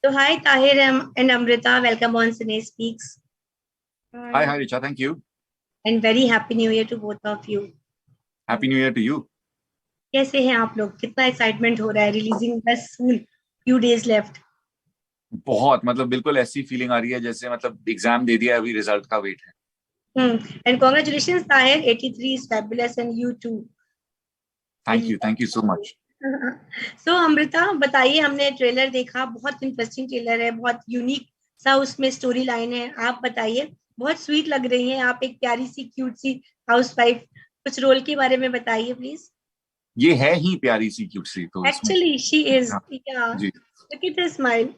So hi Tahir and Amrita, welcome on Cine Speaks. Hi, Richa. Thank you. And very happy New Year to both of you. Happy New Year to you. कैसे हैं आप लोग? कितना excitement हो रहा है? Releasing बस सून, few days left. बहुत मतलब बिल्कुल ऐसी फीलिंग आ रही है जैसे मतलब एग्जाम दे दिया, अभी रिजल्ट का वेट है. And congratulations Tahir, 83 is fabulous and you too. Thank you so much. So Amrita बताइए, हमने ट्रेलर देखा, बहुत इंटरेस्टिंग ट्रेलर है, बहुत यूनिक सा उसमें स्टोरी लाइन है. आप बताइए, बहुत स्वीट लग रही हैं आप, एक प्यारी सी क्यूट सी हाउसवाइफ. कुछ रोल के बारे में बताइए प्लीज. ये है ही प्यारी सी क्यूट सी तो एक्चुअली शी इज. या जी. Look at her smile.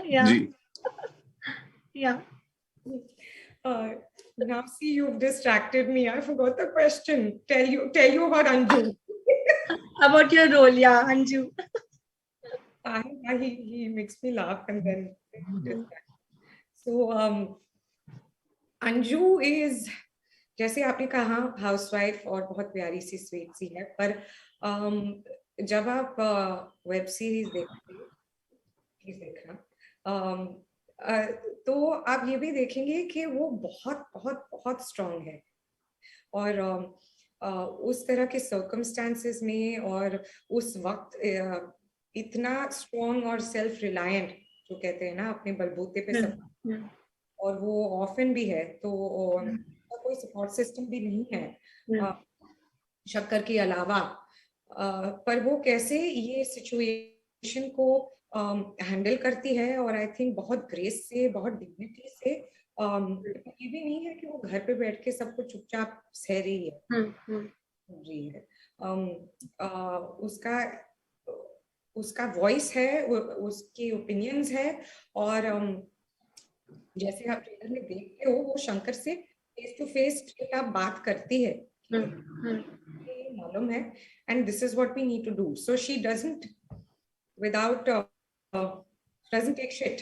या जी. या Now see, you've distracted me. I forgot the question. Tell you about Anju. About your role, yeah, Anju. He makes me laugh and then. So Anju is, जैसे आपने कहा, housewife और बहुत प्यारी सी sweet सी है, पर जब आप वेब सीरीज देखना तो आप ये भी देखेंगे कि वो बहुत बहुत बहुत स्ट्रांग है. और उस तरह के सर्कमस्टांसेस में और उस वक्त इतना स्ट्रांग और सेल्फ रिलायंट, जो कहते हैं ना, अपने बलबूते पे सब, और वो ऑफन भी है. तो कोई सपोर्ट सिस्टम भी नहीं है शक्कर के अलावा. पर वो कैसे ये सिचुएशन को हैंडल करती है, और आई थिंक बहुत ग्रेस से, बहुत डिग्निटी से. ये भी नहीं है कि वो घर पे बैठ के सब कुछ चुपचाप सह रही है. उसका वॉइस है, उसकी ओपिनियंस है. और जैसे आप ट्रेलर में देखते हो, वो शंकर से फेस टू फेस आप बात करती है, मालूम है, and this is what we need to do. So she doesn't take shit.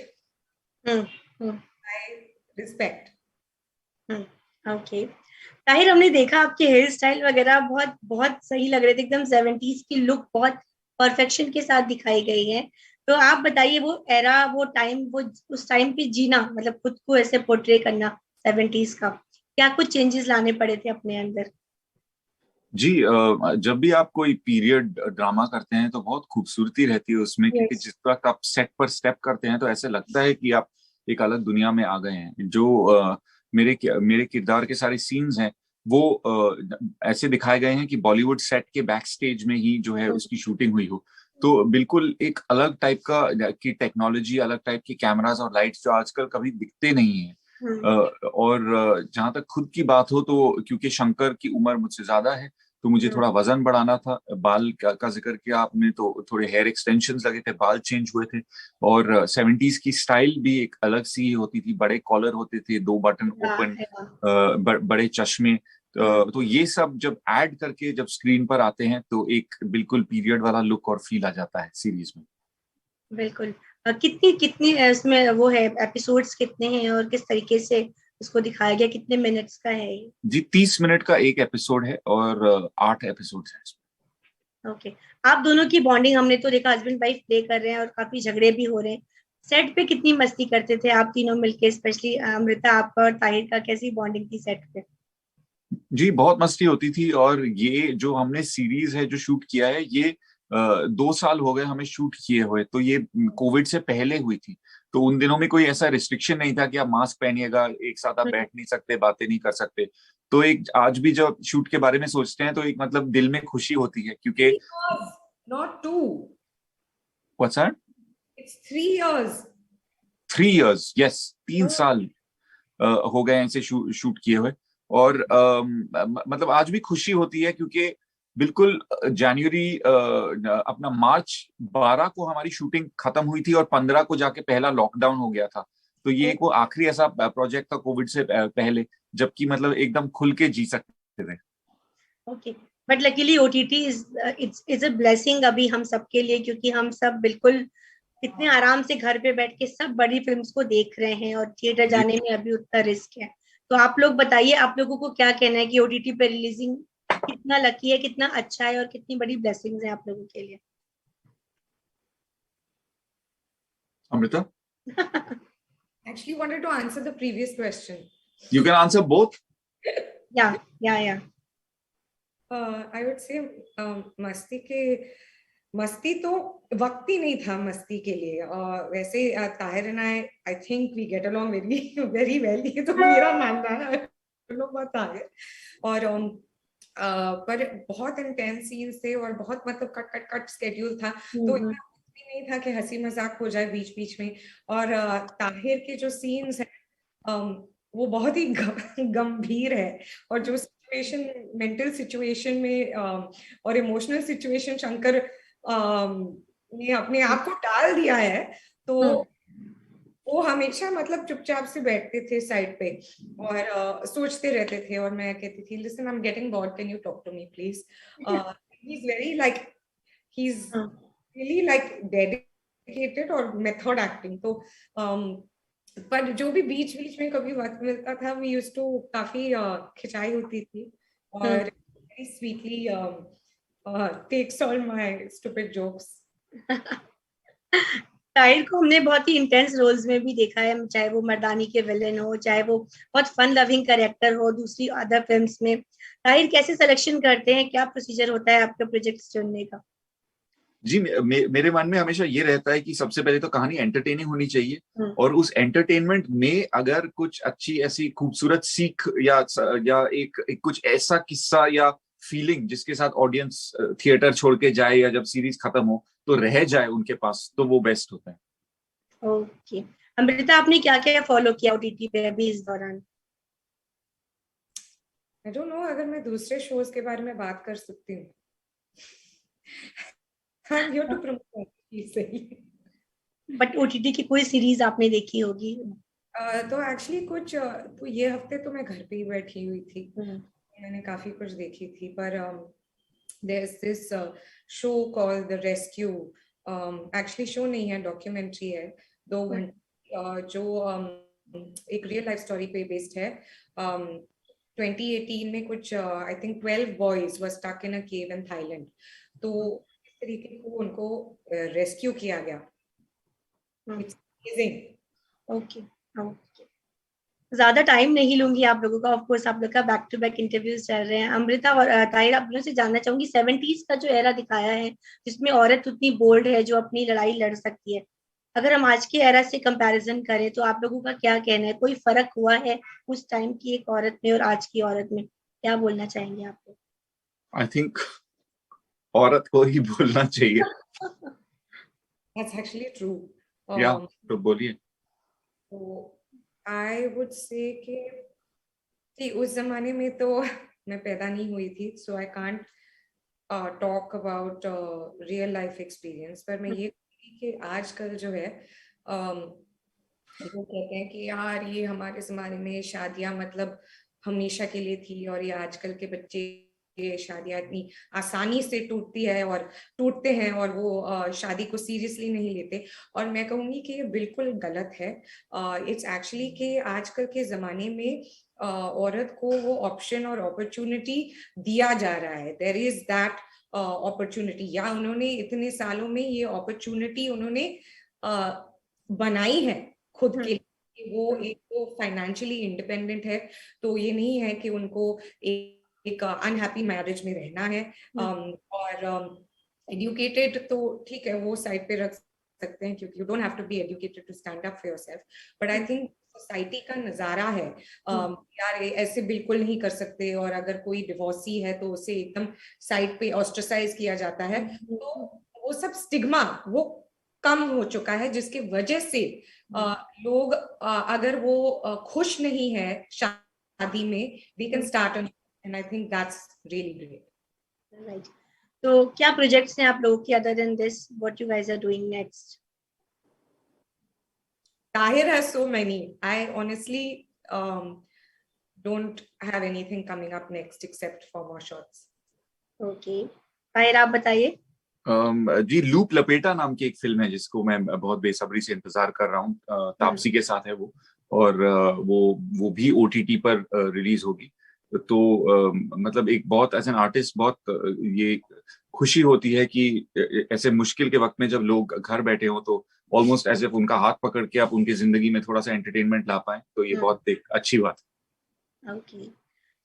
I respect. Okay Tahir, हमने देखा आपके हेयर स्टाइल वगैरह बहुत बहुत सही लग रहे थे, एकदम 70s की लुक बहुत परफेक्शन के साथ दिखाई गई है. तो आप बताइए, वो एरा, वो टाइम, वो उस टाइम पे जीना, मतलब खुद को ऐसे पोर्ट्रे करना 70s का, क्या कुछ चेंजेस लाने पड़े थे अपने अंदर? जी, जब भी आप कोई पीरियड ड्रामा करते हैं तो बहुत खूबसूरती रहती है उसमें, क्योंकि जिस वक्त आप सेट पर स्टेप करते हैं तो ऐसे लगता है कि आप एक अलग दुनिया में आ गए हैं. जो मेरे किरदार के सारे सीन्स हैं वो ऐसे दिखाए गए हैं कि बॉलीवुड सेट के बैक स्टेज में ही जो है उसकी शूटिंग हुई हो. तो बिल्कुल एक अलग टाइप का की टेक्नोलॉजी, अलग टाइप की कैमरास और लाइट्स जो आजकल कभी दिखते नहीं है. और जहां तक खुद की बात हो, तो क्योंकि शंकर की उम्र मुझसे ज्यादा है तो मुझे थोड़ा वजन बढ़ाना था. बाल का जिक्र किया आपने, तो थोड़े हेयर एक्सटेंशंस लगे थे, बाल चेंज हुए थे. और 70s की स्टाइल भी एक अलग सी होती थी. बड़े कॉलर होते थे, 2 बटन ओपन, बड़े चश्मे. तो ये सब जब ऐड करके जब स्क्रीन पर आते हैं तो एक बिल्कुल पीरियड वाला लुक और फील आ जाता है सीरीज में. बिल्कुल. कितनी कितनी इसमें वो है, एपिसोड्स कितने हैं और किस तरीके से उसको दिखाया गया, कितने मिनट्स का है ये? जी, 30 मिनट का एक एपिसोड है और 8 एपिसोड है इसमें. ओके. आप दोनों की बॉन्डिंग, हमने तो देखा हस्बैंड वाइफ प्ले कर रहे हैं और काफी झगड़े भी हो रहे हैं. सेट पे कितनी मस्ती करते थे आप तीनों मिलके, स्पेशली अमृता, आपका और ताहिर का कैसी बॉन्डिंग थी सेट पे? जी, बहुत मस्ती होती थी. और ये जो हमने सीरीज है जो शूट किया है, ये 2 साल हो गए हमें शूट किए हुए. तो ये कोविड से पहले हुई थी. तो उन दिनों में कोई ऐसा रिस्ट्रिक्शन नहीं था कि आप मास्क पहनिएगा, एक साथ आप बैठ नहीं सकते, बातें नहीं कर सकते. तो एक आज भी जब शूट के बारे में सोचते हैं तो एक मतलब दिल में खुशी होती है, क्योंकि not 2. What's that? It's 3 years. 3 years, yes. 3 साल हो गए इसे शूट किए हुए. और मतलब आज भी खुशी होती है, क्योंकि बिल्कुल जनवरी अपना मार्च 12 को हमारी शूटिंग खत्म हुई थी और 15 को जाके पहला लॉकडाउन हो गया था. तो ये एक वो आखिरी ऐसा प्रोजेक्ट था कोविड से पहले, जबकि मतलब एकदम खुल के जी सकते थे. Okay. But luckily OTT is a blessing अभी हम सबके लिए, क्योंकि हम सब बिल्कुल इतने आराम से घर पे बैठ के सब बड़ी फिल्म्स को देख रहे हैं और थिएटर जाने में अभी उतना रिस्क है. तो आप लोग बताइए, आप लोगों को क्या कहना है कि ओटीटी पे रिलीजिंग कितना लकी है, कितना अच्छा है और कितनी बड़ी ब्लेसिंग्स है आप लोगों के लिए? Amrita. Actually wanted to answer the previous question. You can answer both. Yeah. I would say मस्ती तो वक्त ही नहीं था मस्ती के लिए। वैसे Tahir and I think we get along very very well, ये तो मेरा मानना है, लोग बहुत आगे। और पर बहुत इंटेंस सीन्स थे और बहुत मतलब कट स्केड्यूल था, तो इतना भी नहीं था कि हंसी मजाक हो जाए बीच बीच में। और ताहिर के जो सीन्स हैं वो बहुत ही गंभीर है, और जो सिचुएशन, मेंटल सिचुएशन में और इमोशनल सिचुएशन शंकर ने अपने आप को डाल दिया है, तो वो हमेशा मतलब चुपचाप से बैठते थे साइड पे और सोचते रहते थे, और मैं कहती थी listen I am getting bored, can you talk to me please. He is very like, he is really like dedicated और मेथड एक्टिंग। तो पर जो भी बीच बीच में कभी वक्त मिलता था, वी यूज्ड टू काफी खिंचाई होती थी, और very sweetly takes all my stupid jokes. Tahir को हमने बहुत ही इंटेंस रोल्स में भी देखा है, चाहे वो मर्दानी के विलेन हो, चाहे वो बहुत फन लविंग कैरेक्टर हो दूसरी अदर फिल्म्स में। ताहिर कैसे सिलेक्शन करते हैं, क्या प्रोसीजर होता है आपका प्रोजेक्ट चुनने का? जी, मेरे मन में हमेशा ये रहता है कि सबसे पहले तो कहानी एंटरटेनिंग होनी चाहिए, और उस एंटरटेनमेंट में अगर कुछ अच्छी ऐसी खूबसूरत सीख या एक कुछ ऐसा किस्सा या फीलिंग जिसके साथ ऑडियंस थिएटर छोड़ के जाए या जब सीरीज खत्म हो तो रह जाए उनके पास, तो वो बेस्ट होता है। ओके, अमृता आपने क्या क्या फॉलो किया ओटीटी पे अभी इस दौरान? आई डोंट नो, अगर मैं दूसरे शोज के बारे में बात कर सकती हूँ। I'm here to promote, सही। बट ओटीटी की कोई सीरीज आपने देखी होगी? तो एक्चुअली कुछ तो ये हफ्ते तो मैं घर पे ही बैठी हुई थी, मैंने काफी कुछ देखी थी, पर there's this show called The Rescue. Actually show नहीं है, डॉक्यूमेंट्री है, 2 घंटे, जो एक रियल लाइफ स्टोरी पे बेस्ड है। 2018 में कुछ I think 12 boys were stuck in a cave in Thailand, तो इस तरीके को उनको रेस्क्यू किया गया। It's amazing. ओके, ज्यादा टाइम नहीं लूंगी आप लोगों का, ऑफ कोर्स आप लोग का बैक टू बैक इंटरव्यूज चल रहे हैं। अमृता और ताहिर, आप लोगों से जानना चाहूंगी 70s का जो एरा दिखाया है जिसमें औरत उतनी बोल्ड है जो अपनी लड़ाई लड़ सकती है, अगर हम आज के एरा से कंपैरिजन करें तो आप लोगों का क्या कहना है? कोई फर्क हुआ है उस टाइम की एक औरत में और आज की औरत में? क्या बोलना चाहेंगे आप लोग? आई थिंक औरत को ही बोलना चाहिए। That's actually true. या तो बोलिए। तो I would say कि उस जमाने में तो मैं पैदा नहीं हुई थी, so I can't talk about real life experience, पर मैं ये कि आजकल जो है वो कहते हैं कि यार ये हमारे जमाने में शादियां मतलब हमेशा के लिए थी, और ये आजकल के बच्चे ये शादियां इतनी आसानी से टूटते हैं और वो शादी को सीरियसली नहीं लेते। और मैं कहूँगी कि ये बिल्कुल गलत है। इट्स एक्चुअली कि आजकल के ज़माने में औरत को वो ऑप्शन और अपॉर्चुनिटी दिया जा रहा है। देयर इज दैट अपॉर्चुनिटी, या उन्होंने इतने सालों में ये अपॉर्चुनिटी उन्होंने बनाई है खुद के लिए। वो एक तो फाइनेंशियली इंडिपेंडेंट है, तो ये नहीं है कि उनको एक अनहैप्पी मैरिज में रहना है। और एजुकेटेड तो ठीक है, वो साइड पे रख सकते हैं, क्योंकि you don't have to be educated to stand up for yourself, but I think society का नजारा है यार ऐसे बिल्कुल नहीं कर सकते, और अगर कोई डिवोर्सी है तो उसे एकदम साइड पे ऑस्ट्रेसाइज किया जाता है। तो वो सब स्टिग्मा वो कम हो चुका है, जिसकी वजह से लोग अगर वो खुश नहीं है शादी में, they can start on, and I think that's really great. Right. तो क्या प्रोजेक्ट्स हैं आप लोगों के other than this? What you guys are doing next? Tahir has so many. I honestly don't have anything coming up next except for more shots. Okay. Tahir आप बताइए। जी, loop लपेटा नाम की एक फिल्म है जिसको मैं बहुत बेसब्री से इंतजार कर रहा हूँ। तापसी के साथ है वो, और वो भी OTT पर रिलीज होगी। तो मतलब एक बहुत एज एन आर्टिस्ट बहुत ये खुशी होती है कि ऐसे मुश्किल के वक्त में जब लोग घर बैठे हों तो ऑलमोस्ट एज इफ उनका हाथ पकड़ के आप उनकी जिंदगी में थोड़ा सा एंटरटेनमेंट ला पाए, तो ये बहुत एक अच्छी बात है। ओके,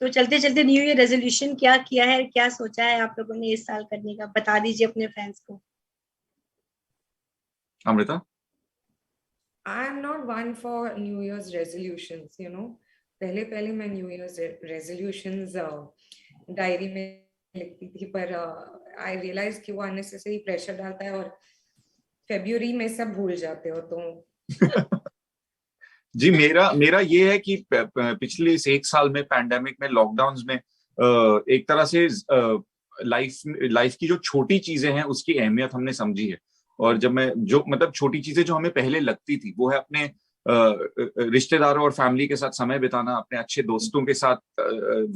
तो चलते चलते न्यू ईयर रेजोल्यूशन क्या किया है, क्या सोचा है आप लोगों ने इस साल करने का, बता दीजिए अपने फ्रेंड्स को। Amrita? I am not one for new years resolutions, you know. पहले पहले मैं न्यू ईयर्स रेजोल्यूशंस डायरी में लिखती थी, पर आई रियलाइज कि वो अननेसेसरी प्रेशर डालता है और फरवरी में सब भूल जाते हो तो जी, मेरा मेरा ये है कि पिछले इस एक साल में, पैंडेमिक में, लॉकडाउन में, एक तरह से लाइफ की जो छोटी चीजें हैं उसकी अहमियत हमने समझी है। और जब मैं जो मतलब छोटी चीजें जो हमें पहले लगती थी, वो है अपने रिश्तेदारों और फैमिली के साथ समय बिताना, अपने अच्छे दोस्तों के साथ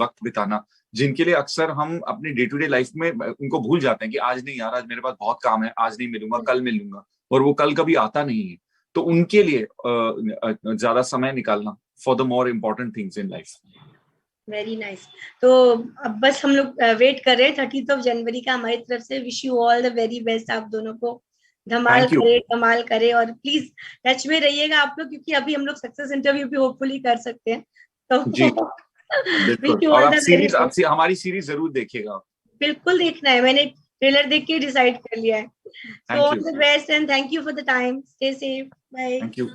वक्त बिताना, जिनके लिए अक्सर हम अपनी डे टू डे लाइफ में उनको भूल जाते हैं कि आज नहीं यार, आज मेरे पास बहुत काम है, आज नहीं मिलूंगा, कल मिलूंगा, और वो कल कभी आता नहीं है। तो उनके लिए ज्यादा समय निकालना for the more important things in life. Very nice. तो अब बस हम लोग वेट कर रहे हैं 30 जनवरी का। हमारी तरफ से wish you all the very best, आप दोनों को धमाल थैंक यू। करे, धमाल करे, और प्लीज टच में रहिएगा आप लोग, क्योंकि अभी हम लोग सक्सेस इंटरव्यू भी होपफुली कर सकते हैं। तो जी विश बिल्कुल, यू और ऑल आप द वेरी सीरीज, बेस्ट। हमारी सीरीज जरूर देखिएगा। बिल्कुल देखना है, मैंने ट्रेलर देख के डिसाइड कर लिया है। So thank all you. The best and thank you for the time, stay safe, bye. Thank you.